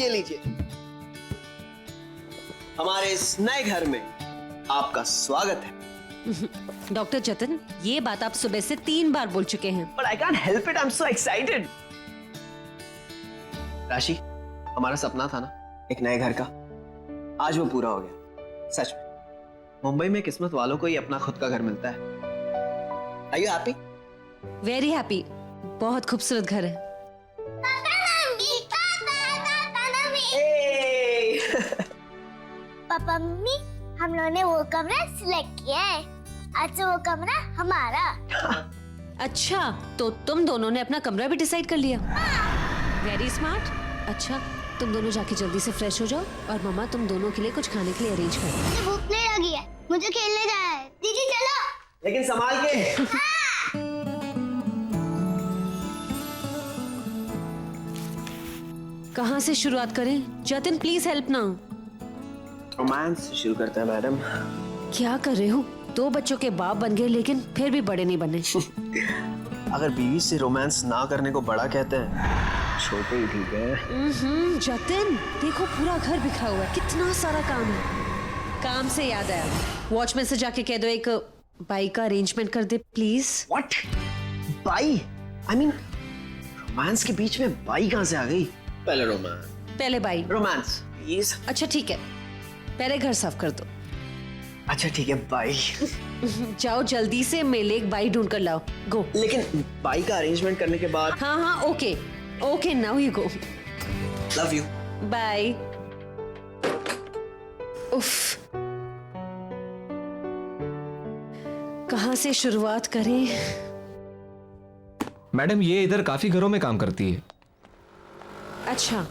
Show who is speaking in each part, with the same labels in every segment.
Speaker 1: ये लीजिए, हमारे इस नए घर में आपका स्वागत है।
Speaker 2: डॉक्टर जतिन, ये बात आप सुबह से 3 बार बोल चुके हैं।
Speaker 1: But I can't help it, I'm so excited. राशि, हमारा सपना था ना एक नए घर का, आज वो पूरा हो गया। सच में मुंबई में किस्मत वालों को ही अपना खुद का घर मिलता है। Are you happy?
Speaker 2: Very happy, बहुत खूबसूरत घर है।
Speaker 3: पापा मम्मी, हम लोगों ने वो कमरा सिलेक्ट किया है, आज से वो कमरा हमारा।
Speaker 2: अच्छा, तो तुम दोनों ने अपना कमरा भी डिसाइड कर लिया? Very smart. अच्छा, तुम दोनों जाके जल्दी से फ्रेश हो जाओ और मम्मा तुम दोनों के लिए कुछ खाने के लिए अरेंज कर।
Speaker 3: मुझे भूख नहीं लगी है, मुझे खेलने जाना है। दीदी चलो।
Speaker 1: लेकिन संभाल के।
Speaker 2: कहाँ से शुरुआत करें? जतिन प्लीज हेल्प ना।
Speaker 1: रोमांस से शुरू करते हैं मैडम।
Speaker 2: क्या कर रहे हो? 2 बच्चों के बाप बन गए लेकिन फिर भी बड़े नहीं बने।
Speaker 1: अगर बीवी से रोमांस ना करने को बड़ा कहते हैं, छोटे ही ठीक है।
Speaker 2: जतिन देखो, पूरा घर बिखरा हुआ है, कितना सारा काम है। काम से याद आया, वॉचमैन से जाके कह दो एक बाइक का अरेंजमेंट कर दे प्लीज।
Speaker 1: What? बाई? I mean, रोमांस के बीच में बाई कहाँ से आ गई? पहले
Speaker 2: पहले बाइक।
Speaker 1: Romance please.
Speaker 2: अच्छा ठीक है, पहले घर साफ कर दो।
Speaker 1: अच्छा ठीक है, बाई।
Speaker 2: जाओ जल्दी से मेले एक बाइक ढूंढ कर लाओ। गो।
Speaker 1: लेकिन बाई का अरेंजमेंट करने के बाद।
Speaker 2: हाँ, okay okay, now you go.
Speaker 1: Love you.
Speaker 2: Bye. उफ, कहाँ से शुरुआत करें?
Speaker 4: मैडम, ये इधर काफी घरों में काम करती है।
Speaker 2: अच्छा,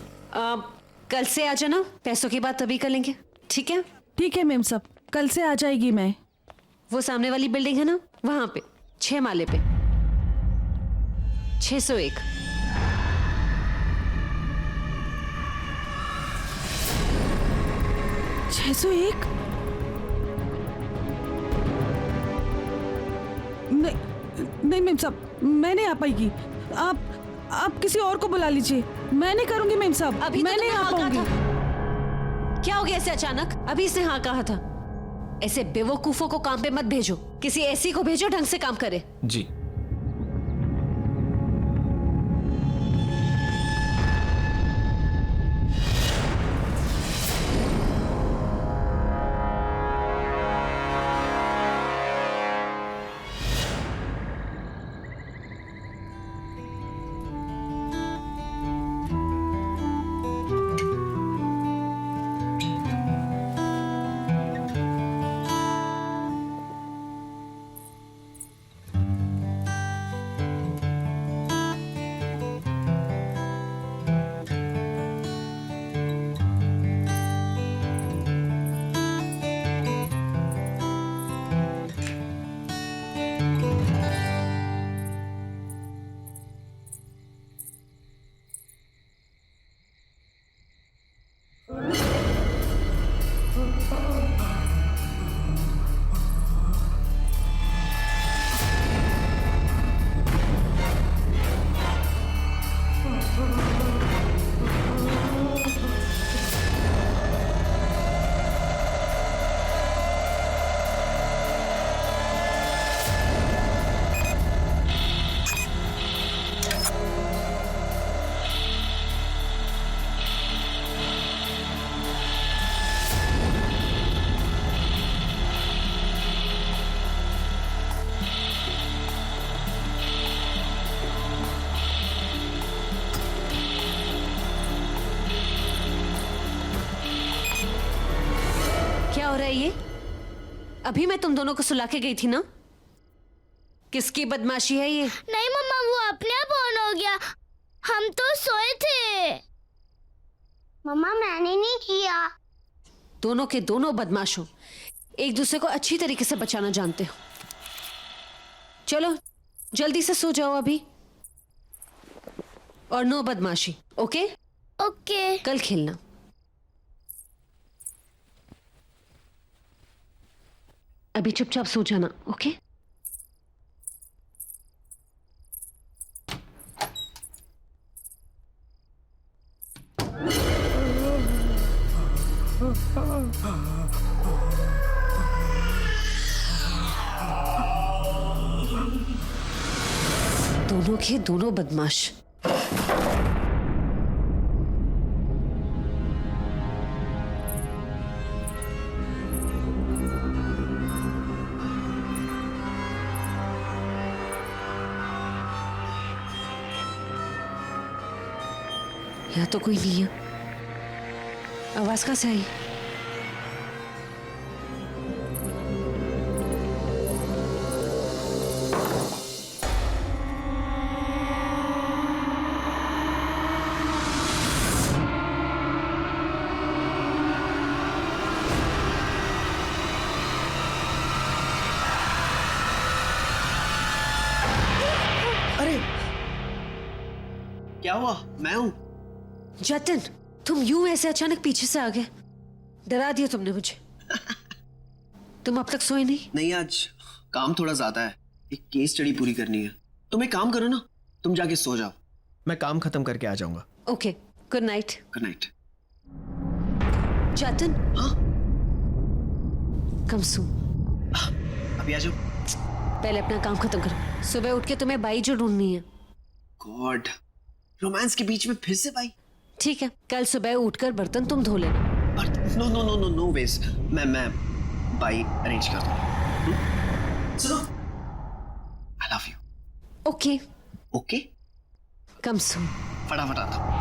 Speaker 2: कल से आ जाना, पैसों की बात तभी कर लेंगे, ठीक है?
Speaker 5: ठीक है मेम साहब, कल से आ जाएगी मैं।
Speaker 2: वो सामने वाली बिल्डिंग है ना, वहां पे 6 माले पे 601।
Speaker 5: नहीं मेम साहब, मैं नहीं आ पाएगी। आप किसी और को बुला लीजिए, मैं नहीं करूंगी मेम साहब।
Speaker 2: अभी
Speaker 5: मैं
Speaker 2: तो
Speaker 5: नहीं आ
Speaker 2: हाँ कहा
Speaker 5: पाऊंगी।
Speaker 2: था। क्या हो गया ऐसे अचानक? अभी इसने हाँ कहा था। ऐसे बेवकूफों को काम पे मत भेजो, किसी ऐसी को भेजो ढंग से काम करे।
Speaker 4: जी।
Speaker 2: क्या हो रहा है ये? अभी मैं तुम दोनों को सुला के गई थी ना। किसकी बदमाशी है ये?
Speaker 3: नहीं मम्मा, वो अपने आप ऑन हो गया, हम तो सोए थे। मम्मा मैंने नहीं किया।
Speaker 2: दोनों के दोनों बदमाश हो, एक दूसरे को अच्छी तरीके से बचाना जानते हो। चलो जल्दी से सो जाओ अभी, और नो बदमाशी, ओके?
Speaker 3: ओके।
Speaker 2: कल खेलना। अभी चुपचाप सो जाना, ओके? दोनों के दोनों बदमाश। यहाँ तो कोई नहीं है। आवाज कहाँ से आई?
Speaker 1: अरे क्या हुआ? मैं हूं।
Speaker 2: जतिन, तुम यूं ऐसे अचानक पीछे से आ गए, डरा दिया तुमने मुझे। तुम अब तक सोए नहीं?
Speaker 1: नहीं, आज काम थोड़ा ज्यादा है, एक केस स्टडी पूरी करनी है। तुम एक काम करो ना, तुम जाके सो जाओ, मैं काम खत्म करके आ जाऊंगा।
Speaker 2: Okay, good night.
Speaker 1: Good night.
Speaker 2: Jatin,
Speaker 1: हाँ
Speaker 2: कम सो।
Speaker 1: अभी आ जाओ।
Speaker 2: पहले अपना काम खत्म करो, सुबह उठ के तुम्हें बाई जो ढूंढनी है।
Speaker 1: गॉड, रोमांस के बीच में फिर से भाई।
Speaker 2: ठीक है, कल सुबह उठकर बर्तन तुम धो लेना।
Speaker 1: No no no no no वेज, मैं बाई अरेंज कर दूंगा। सुनो, I love you.
Speaker 2: Okay,
Speaker 1: okay,
Speaker 2: कम सो।
Speaker 1: फटाफट आता हूं।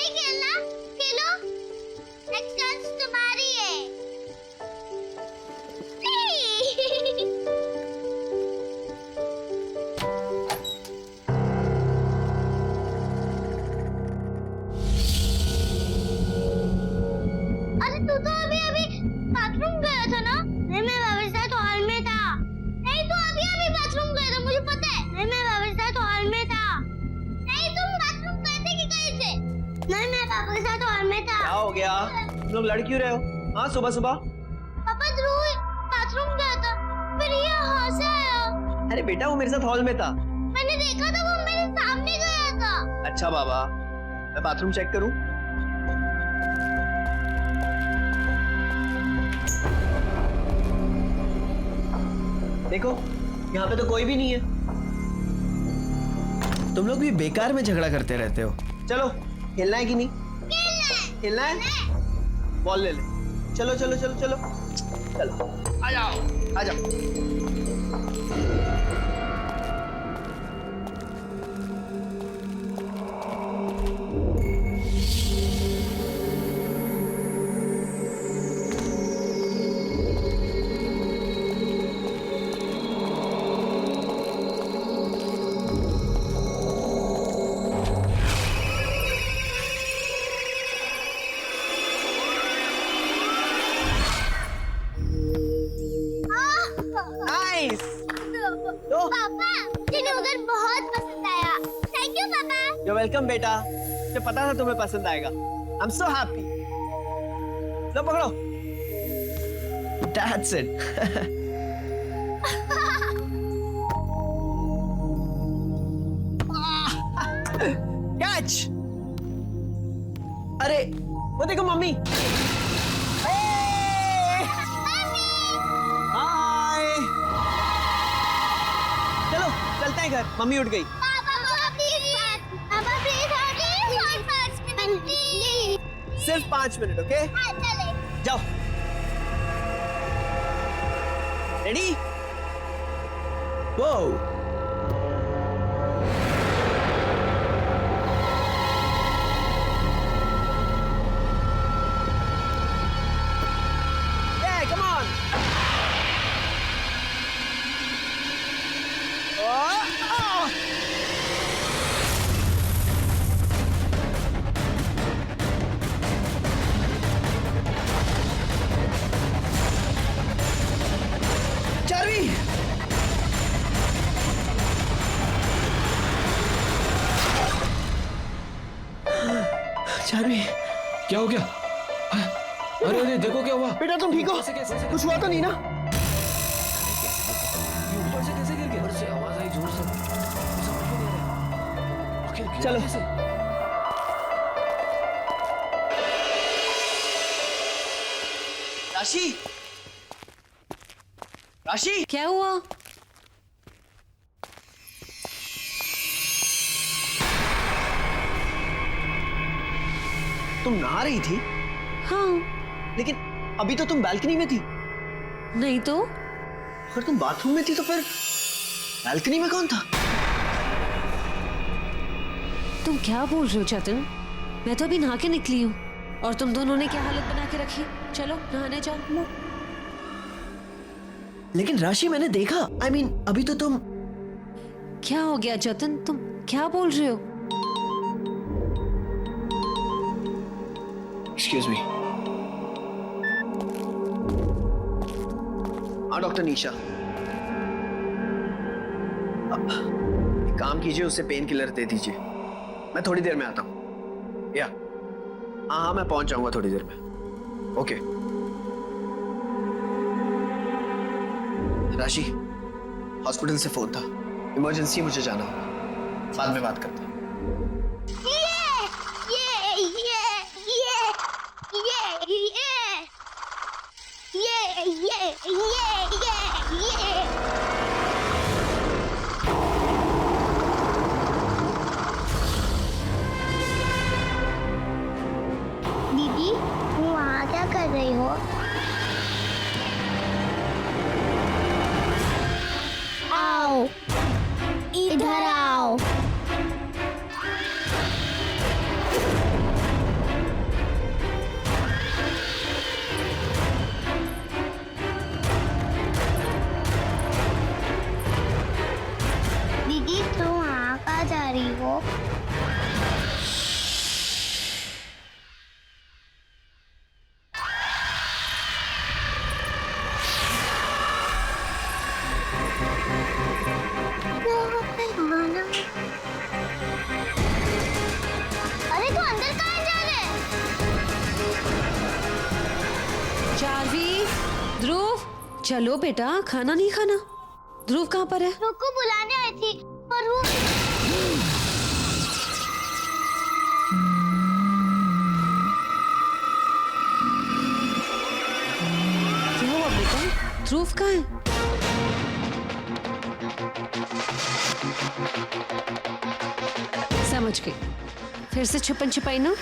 Speaker 3: नहीं खेलना? खेलो। नेक्स्ट चांस तुम्हारी है। अरे तू तो अभी अभी बाथरूम गया था ना? नहीं, मैं बाबा के साथ हॉल में था। नहीं, तू अभी अभी बाथरूम गया था, मुझे पता है। नहीं, मैं बाबा के साथ हॉल में था। नहीं, तुम बाथरूम गए थे कि गए थे? नहीं, मैं पापा के साथ हॉल में था।
Speaker 1: क्या हो गया? तुम लोग लड़ क्यों रहे हो? हाँ, सुबह सुबह।
Speaker 3: पापा ध्रुव बाथरूम गया था, फिर ये यहाँ से आया।
Speaker 1: अरे बेटा, वो मेरे साथ हॉल में था।
Speaker 3: मैंने देखा था, वो मेरे सामने गया था।
Speaker 1: अच्छा बाबा, मैं बाथरूम चेक करूं? देखो, यहाँ पे तो कोई भी नहीं है। तुम लोग भी बेकार में झगड़ा करते रहते हो। चलो, खेलना है कि नहीं? खेलना है? बॉल ले ले। चलो चलो चलो चलो चलो, आ जाओ आ जाओ। नाइस। लो।
Speaker 3: पापा, मुझे बहुत पसंद आया। थैंक यू पापा।
Speaker 1: You're welcome बेटा। मुझे पता था तुम्हें पसंद आएगा। I'm so happy। लो पकड़ो। That's it। Catch। अरे वो देखो मम्मी। हाय। चलो चलते हैं घर, मम्मी उठ गई।
Speaker 3: पापा प्लीज और 5 मिनट प्लीज।
Speaker 1: सिर्फ 5 मिनट, ओके?
Speaker 3: चले।
Speaker 1: जाओ। रेडी? वो come on. Oh. Charvi. Charvi,
Speaker 4: क्या हो गया? अरे अरे देखो क्या हुआ?
Speaker 1: बेटा तुम ठीक हो?
Speaker 4: कैसे
Speaker 1: कुछ हुआ तो नहीं ना?
Speaker 4: ऊपर से कैसे गिर गया? ऊपर से आवाज आई जोर से। समझ में नहीं आ रहा। आखिर गिरा
Speaker 1: चलो।
Speaker 4: कैसे?
Speaker 1: राशि, राशि,
Speaker 2: क्या हुआ?
Speaker 1: तुम नहा रही थी,
Speaker 2: हाँ।
Speaker 1: लेकिन अभी तो तुम बालकनी में थी।
Speaker 2: नहीं तो?
Speaker 1: अगर तुम बाथरूम में थी तो फिर बालकनी में कौन था?
Speaker 2: तुम क्या बोल रहे हो चेतन? मैं तो अभी नहा के निकली हूँ और तुम दोनों ने क्या हालत बना के रखी। चलो नहाने जाओ।
Speaker 1: लेकिन राशि मैंने देखा, I mean, अभी तो तुम।
Speaker 2: क्या हो गया चेतन? तुम क्या बोल रहे हो?
Speaker 1: Excuse me. हाँ डॉक्टर निशा, एक काम कीजिए, उसे पेन किलर दे दीजिए। मैं थोड़ी देर में आता हूँ। या हाँ हाँ, मैं पहुंच जाऊंगा थोड़ी देर में। ओके। राशि, हॉस्पिटल से फोन था, इमरजेंसी, मुझे जाना होगा। बाद में बात करते हैं।
Speaker 3: दीदी, तुम वहाँ क्या कर रही हो? आओ, इधर आओ।
Speaker 2: चलो बेटा, खाना नहीं खाना? ध्रुव कहाँ पर है?
Speaker 3: ध्रुव को बुलाने आई थी पर वो
Speaker 2: क्या हुआ बेटा? ध्रुव कहाँ है? समझ गई, फिर से छुपन छुपाई ना?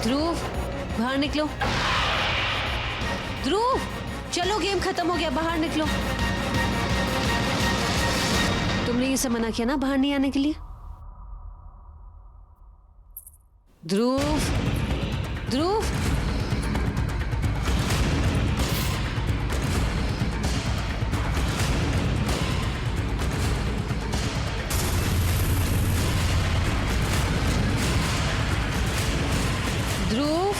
Speaker 2: ध्रुव बाहर निकलो। ध्रुव चलो, गेम खत्म हो गया, बाहर निकलो। तुमने ये सब मना किया ना बाहर नहीं आने के लिए? ध्रुव, ध्रुव ध्रुव,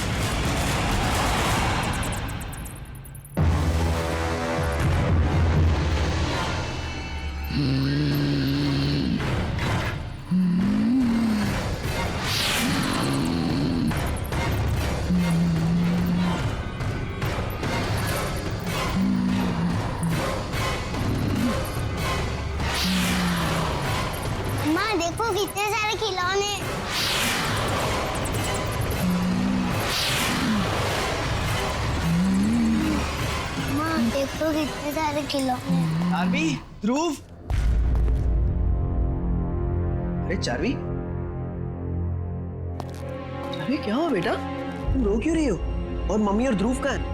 Speaker 3: माँ देखो कितने सारे खिलौने। माँ देखो कितने सारे खिलौने।
Speaker 1: चार्वी, ध्रुव। अरे चार्वी, चार्वी क्या हुआ बेटा? तुम रो क्यों रही हो? और मम्मी और ध्रुव कहाँ हैं?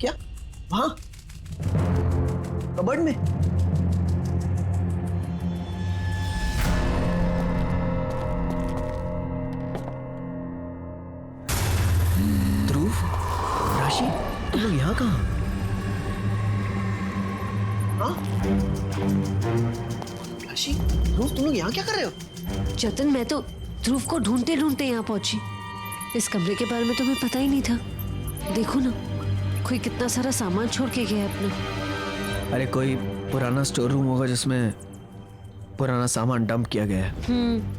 Speaker 1: क्या? वहां कबर्ड में? ध्रुव, राशि, तुम लोग यहाँ कहाँ? हाँ? राशि, ध्रुव, तुम लोग यहाँ क्या कर रहे हो?
Speaker 2: जतन मैं तो ध्रुव को ढूंढते ढूंढते यहाँ पहुंची। इस कमरे के बारे में तुम्हें पता ही नहीं था। देखो ना, कोई कितना सारा सामान छोड़ के गया है अपना।
Speaker 1: अरे कोई पुराना स्टोर रूम होगा जिसमें पुराना सामान डंप किया गया है।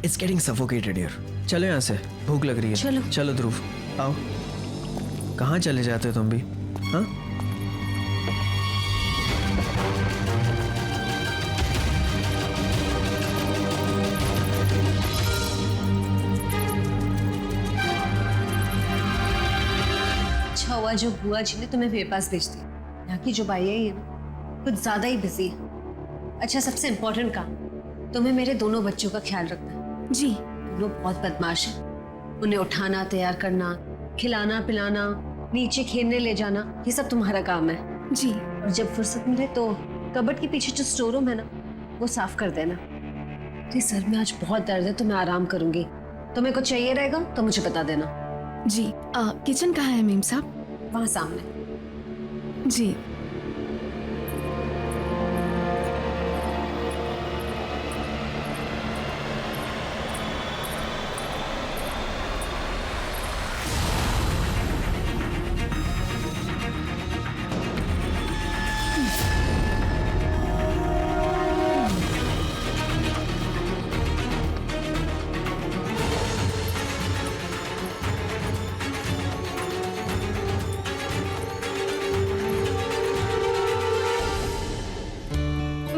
Speaker 1: It's getting suffocated here. चलो यहाँ से, भूख लग रही है।
Speaker 2: चलो।
Speaker 1: चलो ध्रुव, आओ। कहाँ चले जाते हो तुम भी? हाँ?
Speaker 2: अच्छा हुआ जो बुआ जी ने तुम्हें मेरे पास भेज दी। यहाँ की जो बाई है ये ना कुछ ज्यादा ही बिजी है। अच्छा, सबसे इम्पोर्टेंट काम, तुम्हें मेरे दोनों बच्चों का ख्याल रखना है।
Speaker 5: जी।
Speaker 2: वो बहुत बदमाश है। उन्हें उठाना, तैयार करना, खिलाना पिलाना, नीचे खेलने ले जाना, ये सब तुम्हारा काम है।
Speaker 5: जी।
Speaker 2: और जब फुर्सत मिले तो कबर्ड के पीछे जो स्टोर रूम है ना, वो साफ कर देना। मेरे सर में आज बहुत दर्द है तो मैं आराम करूंगी। तुम्हें कुछ चाहिए रहेगा तो मुझे बता देना।
Speaker 5: जी। किचन कहाँ है मेम साहब?
Speaker 2: वहां सामने।
Speaker 5: जी।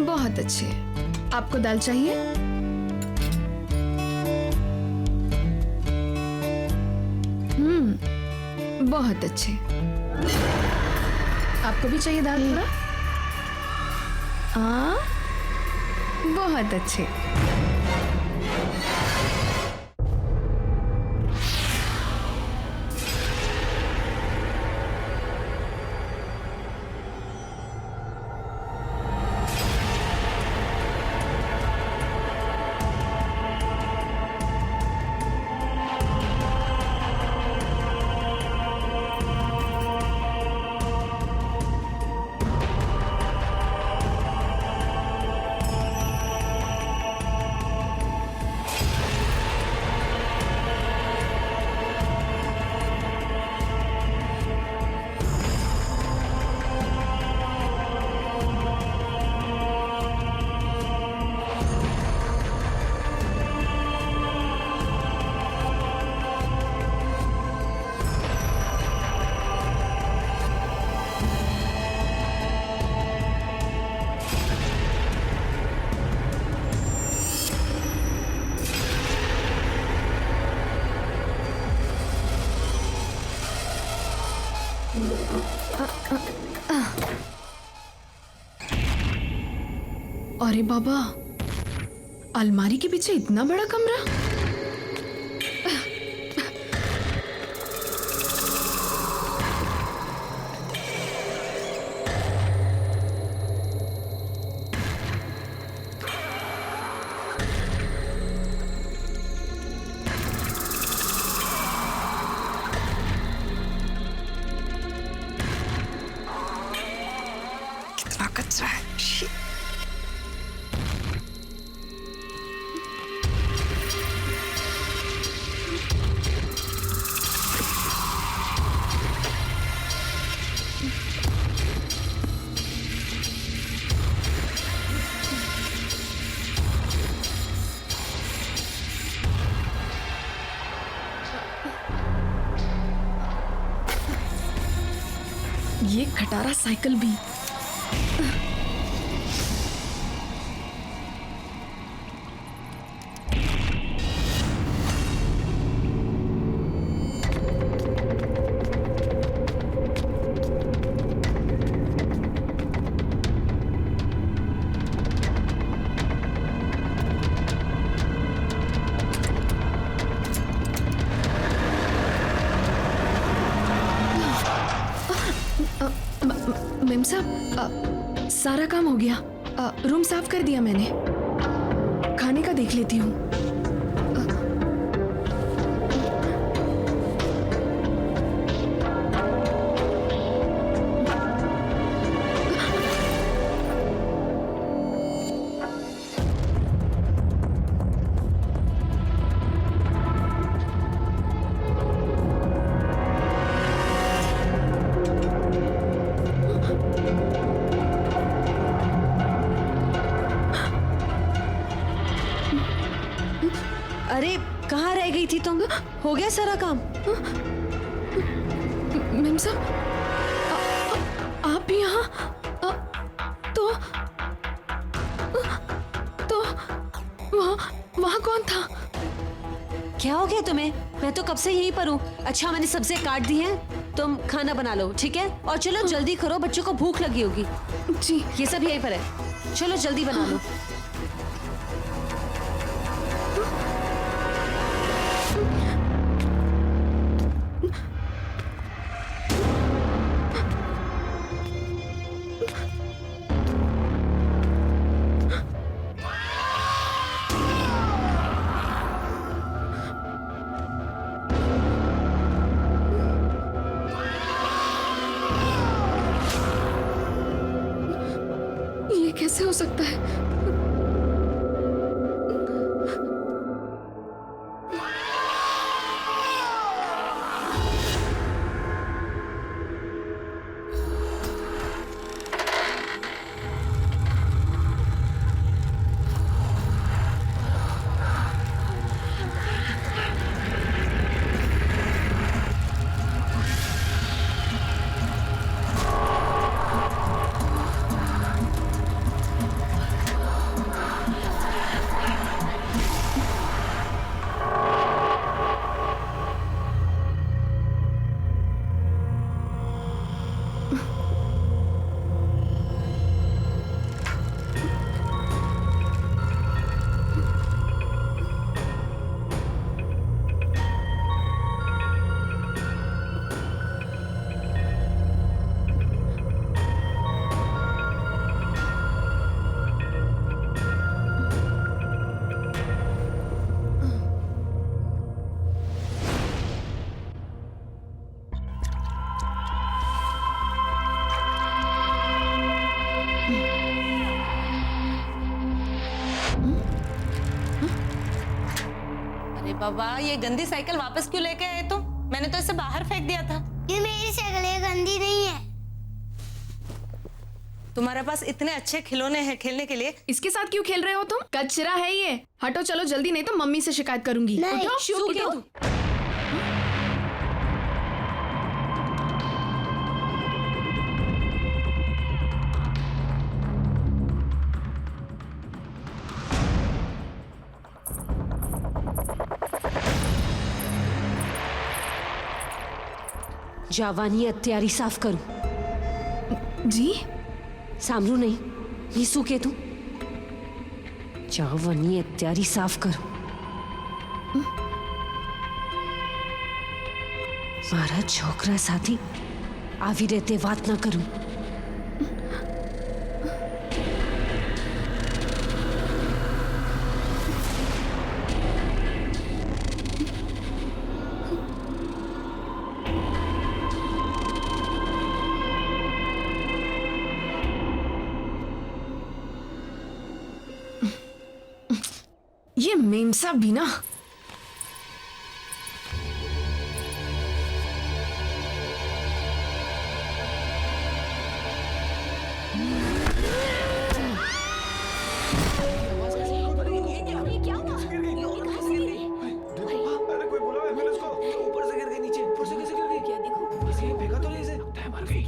Speaker 6: बहुत अच्छे। आपको दाल चाहिए? बहुत अच्छे। आपको भी चाहिए दाल थोड़ा? हाँ, बहुत अच्छे। अरे बाबा, अलमारी के पीछे इतना बड़ा कमरा।
Speaker 7: कितना कचरा है। Shit.
Speaker 6: ये खटारा साइकिल भी। मेम साहब, सारा काम हो गया। रूम साफ कर दिया मैंने। खाने का देख लेती हूँ।
Speaker 2: अरे कहाँ रह गई थी तुम? हो गया सारा काम?
Speaker 6: मेम साहब, आप यहाँ? तो वहाँ कौन था?
Speaker 2: क्या हो गया तुम्हें? मैं तो कब से यहीं पर हूँ। अच्छा मैंने सब्जियां काट दी हैं, तुम खाना बना लो, ठीक है? और चलो जल्दी करो, बच्चों को भूख लगी होगी।
Speaker 6: जी।
Speaker 2: ये सब यहीं पर है, चलो जल्दी बना लो।
Speaker 6: ये कैसे हो सकता है?
Speaker 8: बाबा, ये गंदी साइकिल वापस क्यों लेके आए तुम? मैंने तो इसे बाहर फेंक दिया था।
Speaker 3: ये मेरी साइकिल है, गंदी नहीं है।
Speaker 8: तुम्हारे पास इतने अच्छे खिलौने हैं खेलने के लिए,
Speaker 6: इसके साथ क्यों खेल रहे हो तुम? कचरा है ये। हटो चलो जल्दी, नहीं तो मम्मी से शिकायत करूंगी।
Speaker 3: नहीं,
Speaker 6: उठो, उठो।
Speaker 2: जावानी અત્યારે સાફ કરું
Speaker 6: जी
Speaker 2: સાંભળું નહીં એ શું કે તું જાવાની અત્યારે સાફ કરું મારા છોકરા સાથે આવી રીતે વાત ન કરું
Speaker 6: ये मेम साहब भी ना
Speaker 4: अरे कोई बुला है फिर उसको ऊपर से गिर गई नीचे ऊपर से कैसे गिर गई क्या देखो इसे फेंका तो नहीं इसे मर गई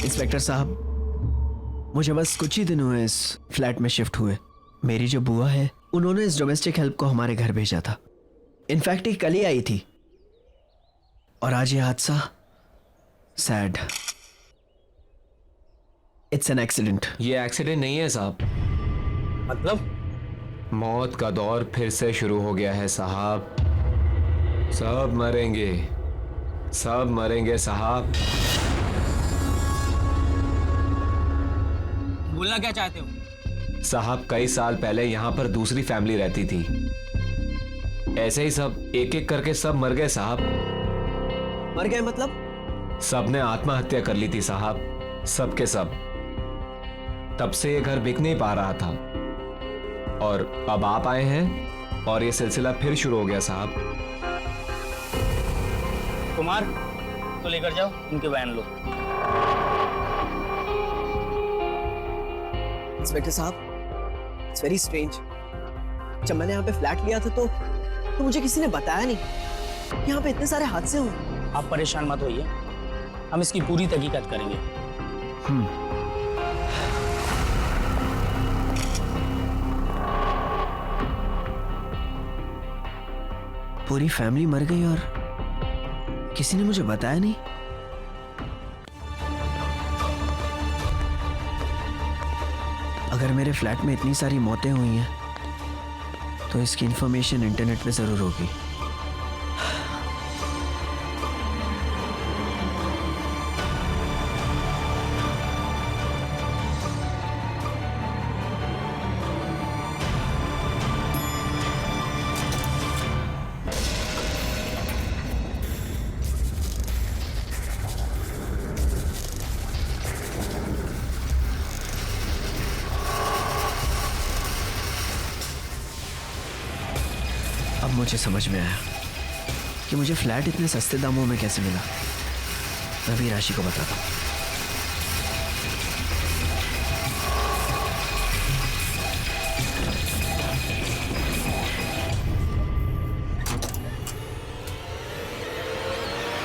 Speaker 1: इंस्पेक्टर साहब, मुझे बस कुछ ही दिन हुए इस फ्लैट में शिफ्ट हुए। मेरी जो बुआ है उन्होंने इस डोमेस्टिक हेल्प को हमारे घर भेजा था। इनफैक्ट ये कल ही आई थी और आज ये हादसा सैड। It's an accident.
Speaker 4: ये एक्सीडेंट नहीं है साहब,
Speaker 1: मतलब
Speaker 4: मौत का दौर फिर से शुरू हो गया है साहब। सब मरेंगे साहब।
Speaker 7: बोलना क्या चाहते हो?
Speaker 4: साहब कई साल पहले यहाँ पर दूसरी फैमिली रहती थी। ऐसे ही सब एक एक करके सब मर गए साहब।
Speaker 1: मर गए मतलब?
Speaker 4: सबने आत्महत्या कर ली थी साहब, सब के सब। तब से ये घर बिक नहीं पा रहा था और अब आप आए हैं और ये सिलसिला फिर शुरू हो गया साहब।
Speaker 7: कुमार, तो लेकर जाओ, इनके बयान लो।
Speaker 1: इंस्पेक्टर साहब, इट्स वेरी स्ट्रेंज। जब मैंने यहाँ पे फ्लैट लिया था तो मुझे किसी ने बताया नहीं कि यहाँ पे इतने सारे हादसे हुए।
Speaker 7: आप परेशान मत होइए, हम इसकी पूरी तहकीकात करेंगे।
Speaker 1: पूरी फैमिली मर गई और किसी ने मुझे बताया नहीं। अगर मेरे फ्लैट में इतनी सारी मौतें हुई हैं तो इसकी इंफॉर्मेशन इंटरनेट पे जरूर होगी। अब मुझे समझ में आया कि मुझे फ्लैट इतने सस्ते दामों में कैसे मिला। मैं भी राशि को बताता हूँ।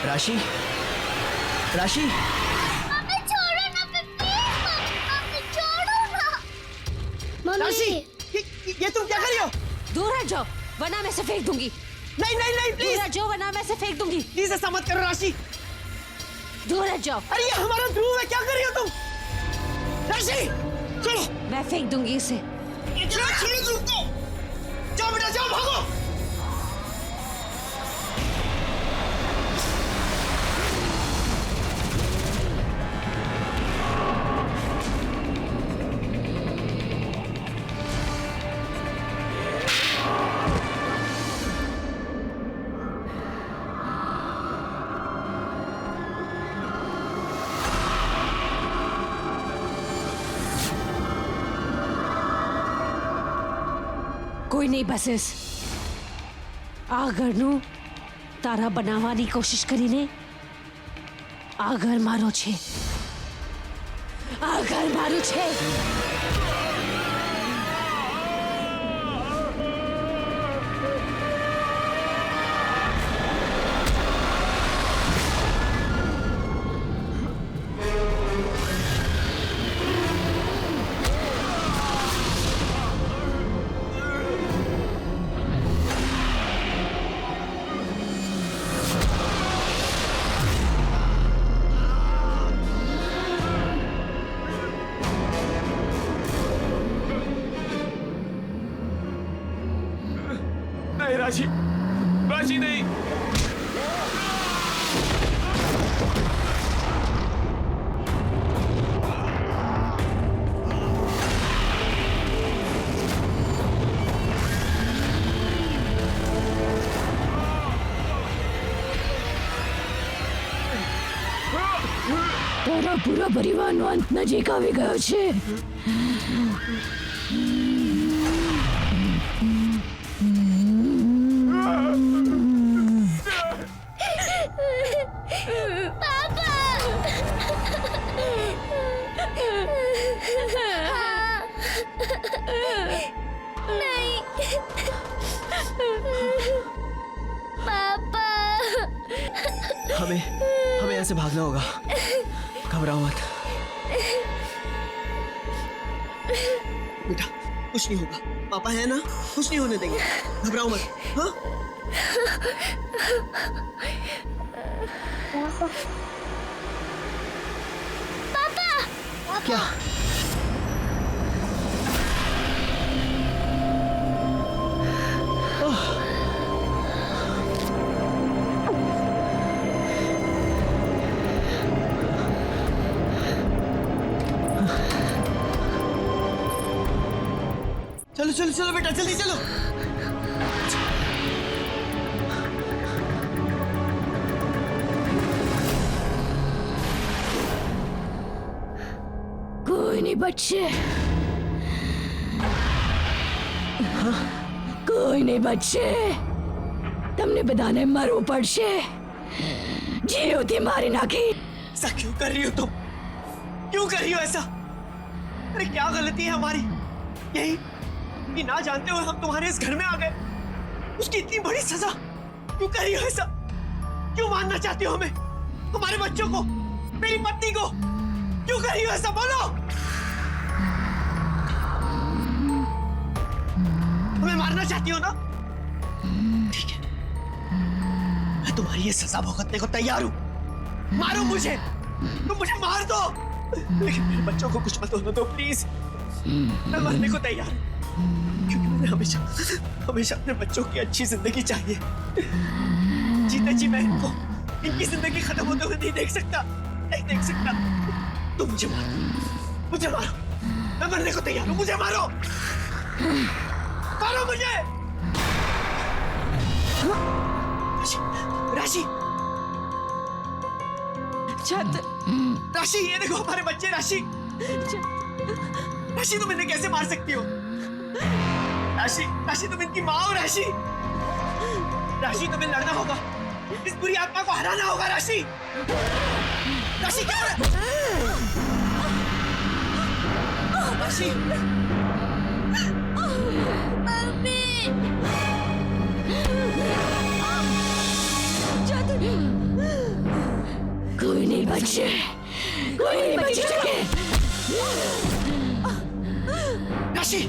Speaker 1: राशि, राशि,
Speaker 3: मम्मी छोड़ो ना, मम्मी छोड़ो ना। मम्मी,
Speaker 1: ये तुम क्या कर रही हो?
Speaker 2: दूर हट जाओ वरना मैं इसे फेंक दूंगी।
Speaker 1: नहीं नहीं नहीं,
Speaker 2: दूर
Speaker 1: प्लीज
Speaker 2: हट जाओ वरना मैं इसे फेंक दूंगी।
Speaker 1: प्लीज ऐसा मत करो राशि।
Speaker 2: दूर हट जाओ।
Speaker 1: अरे ये हमारा ध्रुव है, क्या कर रही हो तुम? राशि, चलो।
Speaker 2: मैं फेंक दूंगी इसे।
Speaker 1: छोड़ो ध्रुव को। जाओ बेटा जाओ, भागो।
Speaker 2: કોઈ નહીં બસીસ આ ઘરનું તારા બનાવવાની કોશિશ કરીને આ ઘર મારો છે આ ઘર મારું છે
Speaker 4: राशि, राशि नहीं।
Speaker 5: તારા પૂરા પરિવારનો અંત નજીક આવી ગયો છે.
Speaker 1: हमें हमें यहाँ से भागना होगा. घबराओ मत बेटा, कुछ नहीं होगा. पापा है ना, कुछ नहीं होने देंगे. घबराओ मत. हाँ
Speaker 3: पापा.
Speaker 1: क्या? चलो चलो चलो बेटा, जल्दी चलो.
Speaker 5: કોઈ નહીં બચશે. કોઈ નહીં બચશે. તમને બધાને મરવું પડશે. જીવથી મારી નાખી.
Speaker 1: ऐसा क्यों कर रही हो तुम? क्यों कर रही हो ऐसा? अरे क्या गलती है हमारी? यही कि ना जानते हुए हम तुम्हारे इस घर में आ गए. उसकी इतनी बड़ी सजा क्यों कर रही हो ऐसा? क्यों मारना चाहती हो हमें, हमारे बच्चों को, मेरी पत्नी को? क्यों कर रही हो ऐसा? बोलो. हमें मारना चाहती हो ना? ठीक है, मैं तुम्हारी ये सजा भुगतने को तैयार हूं. मारो मुझे, तुम मुझे मार दो, लेकिन मेरे बच्चों को कुछ मत होने दो प्लीज. मैं मरने को तैयार हूं, क्योंकि मुझे हमेशा हमेशा अपने बच्चों की अच्छी जिंदगी चाहिए. जीते जी मैं इनकी जिंदगी खत्म होते हुए नहीं देख सकता, नहीं देख सकता. तुम मुझे मारो, मुझे मारो. मैं मरने को तैयार हूं, मुझे मारो, मारो मुझे. राशि, राशि, राशि, ये देखो हमारे बच्चे. राशि, राशि तुम इन्हें कैसे मार सकती हो? राशि, राशि तुम इनकी माँ हो. राशि, राशि तुम्हें लड़ना होगा, इस बुरी आत्मा को हराना होगा. राशि, राशि क्या हो रहा है? राशि,
Speaker 3: मम्मी.
Speaker 5: કોઈ નહીં બચશે. કોઈ નહીં બચી શકે.
Speaker 1: राशि,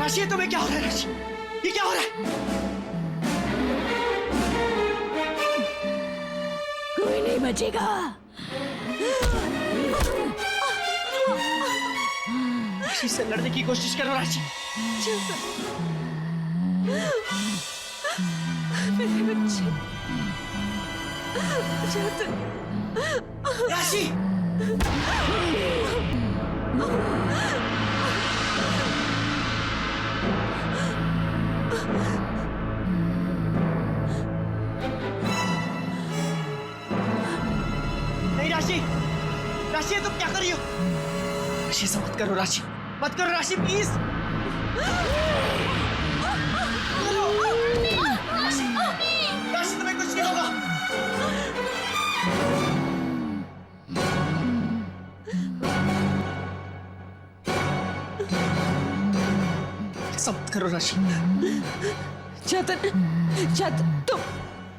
Speaker 1: राशि ये तुम्हें क्या हो रहा है? राशि, ये क्या हो रहा है?
Speaker 5: કોઈ નહીં બચેગા.
Speaker 1: राशि से लड़ने की कोशिश करो. राशि,
Speaker 5: मेरे बच्चे.
Speaker 1: राशि, नहीं राशि, राशि ये तुम क्या कर रही हो? राशि ऐसा मत करो. राशि मत करो. राशि प्लीज. राशि तुम्हें कुछ नहीं होगा. ऐसा मत करो राशि.
Speaker 5: चेतन, चेतन,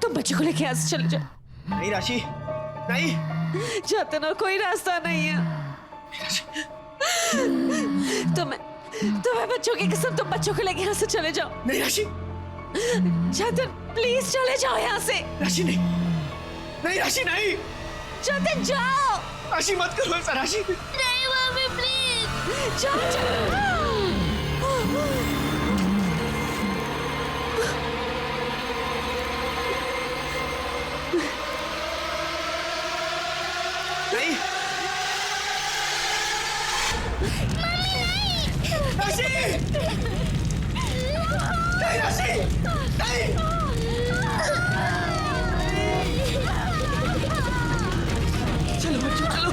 Speaker 5: तुम बच्चे को लेके यहाँ से चले जाओ.
Speaker 1: नहीं राशि, नहीं.
Speaker 5: चेतन, और कोई रास्ता नहीं है. तुम्हें बच्चों की कसम, तुम बच्चों को लेके यहाँ से चले जाओ.
Speaker 1: नहीं राशि.
Speaker 5: चेतन, प्लीज चले जाओ यहाँ से.
Speaker 1: राशि नहीं, नहीं राशि नहीं.
Speaker 5: चेतन, जाओ.
Speaker 1: राशि मत करो ऐसा. राशि
Speaker 3: नहीं मम्मी प्लीज.
Speaker 1: नहीं राशि नहीं राशि नहीं चलो बच्चों चलो